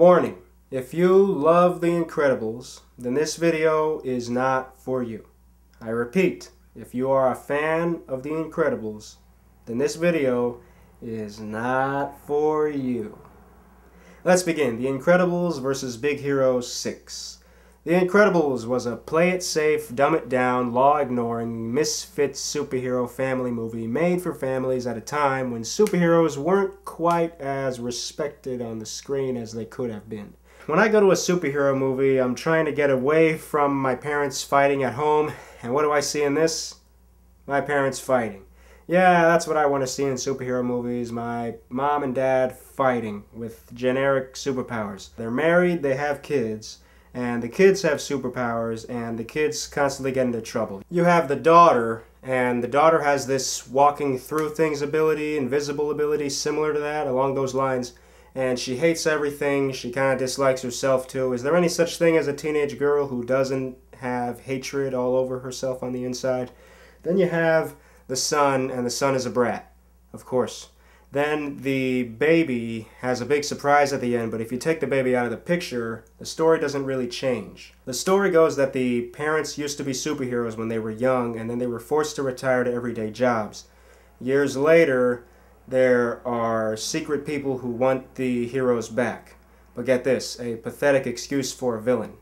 Warning, if you love The Incredibles, then this video is not for you. I repeat, if you are a fan of The Incredibles, then this video is not for you. Let's begin. The Incredibles vs. Big Hero 6. The Incredibles was a play-it-safe, dumb-it-down, law-ignoring, misfit superhero family movie made for families at a time when superheroes weren't quite as respected on the screen as they could have been. When I go to a superhero movie, I'm trying to get away from my parents fighting at home, and what do I see in this? My parents fighting. Yeah, that's what I want to see in superhero movies, my mom and dad fighting with generic superpowers. They're married, they have kids, and the kids have superpowers, and the kids constantly get into trouble. You have the daughter, and the daughter has this walking through things ability, invisible ability, similar to that, along those lines, and she hates everything, she kind of dislikes herself too. Is there any such thing as a teenage girl who doesn't have hatred all over herself on the inside? Then you have the son, and the son is a brat, of course. Then the baby has a big surprise at the end, but if you take the baby out of the picture, the story doesn't really change. The story goes that the parents used to be superheroes when they were young, and then they were forced to retire to everyday jobs. Years later, there are secret people who want the heroes back. But get this, a pathetic excuse for a villain.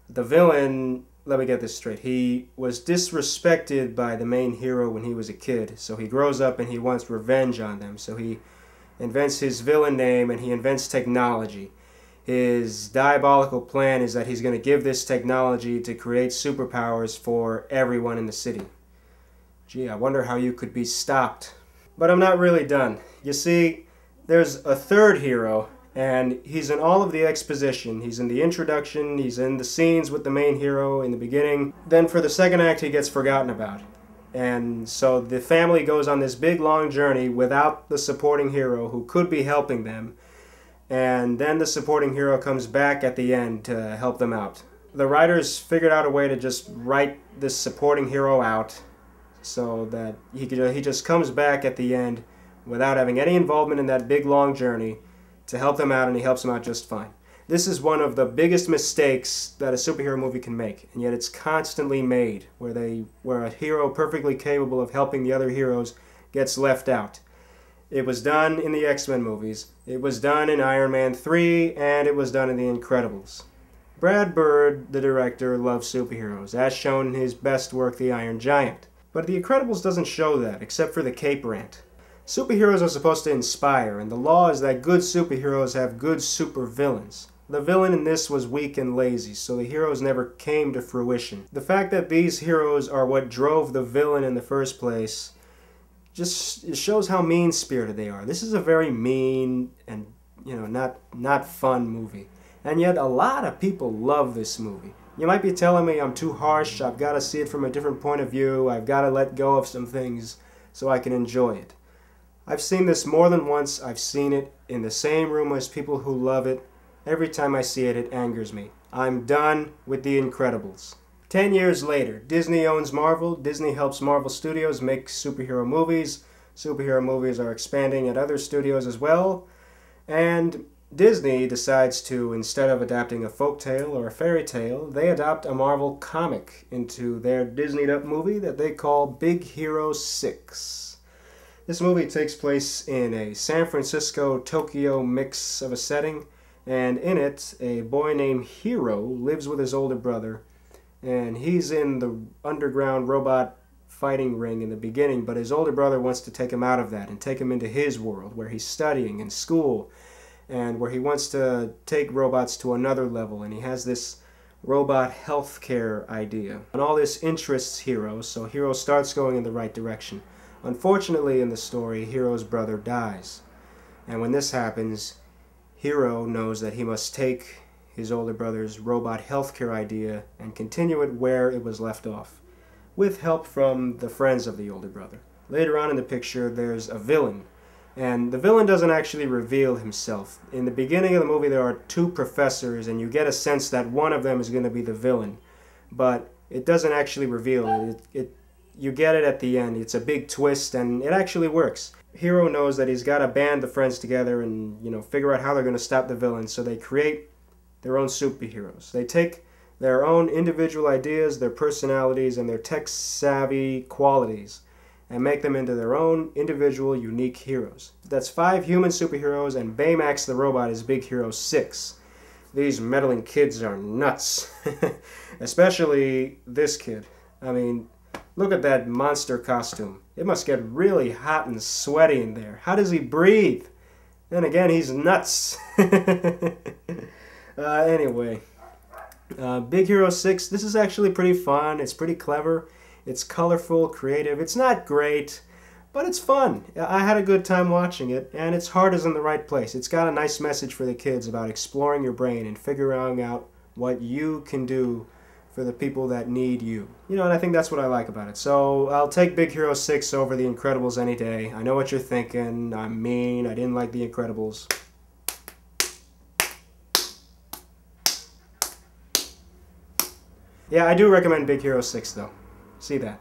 The villain, let me get this straight, he was disrespected by the main hero when he was a kid, so he grows up and he wants revenge on them, so he invents his villain name and he invents technology. His diabolical plan is that he's going to give this technology to create superpowers for everyone in the city. Gee, I wonder how you could be stopped. But I'm not really done. You see, there's a third hero, and he's in all of the exposition. He's in the introduction, he's in the scenes with the main hero in the beginning. Then for the second act, he gets forgotten about. And so the family goes on this big long journey without the supporting hero who could be helping them. And then the supporting hero comes back at the end to help them out. The writers figured out a way to just write this supporting hero out so that he just comes back at the end without having any involvement in that big long journey to help them out, and he helps them out just fine. This is one of the biggest mistakes that a superhero movie can make, and yet it's constantly made, where a hero perfectly capable of helping the other heroes gets left out. It was done in the X-Men movies, it was done in Iron Man 3, and it was done in The Incredibles. Brad Bird, the director, loves superheroes, as shown in his best work, The Iron Giant. But The Incredibles doesn't show that, except for the cape rant. Superheroes are supposed to inspire, and the law is that good superheroes have good supervillains. The villain in this was weak and lazy, so the heroes never came to fruition. The fact that these heroes are what drove the villain in the first place just shows how mean-spirited they are. This is a very mean and, not fun movie. And yet a lot of people love this movie. You might be telling me I'm too harsh, I've got to see it from a different point of view, I've got to let go of some things so I can enjoy it. I've seen this more than once. I've seen it in the same room as people who love it. Every time I see it, it angers me. I'm done with The Incredibles. 10 years later, Disney owns Marvel. Disney helps Marvel Studios make superhero movies. Superhero movies are expanding at other studios as well. And Disney decides to, instead of adapting a folktale or a fairy tale, they adopt a Marvel comic into their Disneyed-up movie that they call Big Hero 6. This movie takes place in a San Francisco-Tokyo mix of a setting, and in it, a boy named Hero lives with his older brother, and he's in the underground robot fighting ring in the beginning, but his older brother wants to take him out of that and take him into his world, where he's studying in school, and where he wants to take robots to another level, and he has this robot healthcare idea. And all this interests Hero, so Hero starts going in the right direction. Unfortunately, in the story, Hero's brother dies. And when this happens, Hero knows that he must take his older brother's robot healthcare idea and continue it where it was left off, with help from the friends of the older brother. Later on in the picture, there's a villain, and the villain doesn't actually reveal himself. In the beginning of the movie, there are two professors, and you get a sense that one of them is going to be the villain, but it doesn't actually reveal it. You get it at the end. It's a big twist, and it actually works. hero knows that he's got to band the friends together and, you know, figure out how they're going to stop the villains. So they create their own superheroes. They take their own individual ideas, their personalities, and their tech-savvy qualities and make them into their own individual, unique heroes. That's 5 human superheroes, and Baymax the robot is Big Hero 6. These meddling kids are nuts. Especially this kid. I mean, look at that monster costume. It must get really hot and sweaty in there. How does he breathe? Then again, he's nuts. Anyway, Big Hero 6, this is actually pretty fun. It's pretty clever. It's colorful, creative. It's not great, but it's fun. I had a good time watching it, and its heart is in the right place. It's got a nice message for the kids about exploring your brain and figuring out what you can do for the people that need you. You know, and I think that's what I like about it. So I'll take Big Hero 6 over The Incredibles any day. I know what you're thinking. I'm mean. I didn't like The Incredibles. Yeah, I do recommend Big Hero 6, though. See that.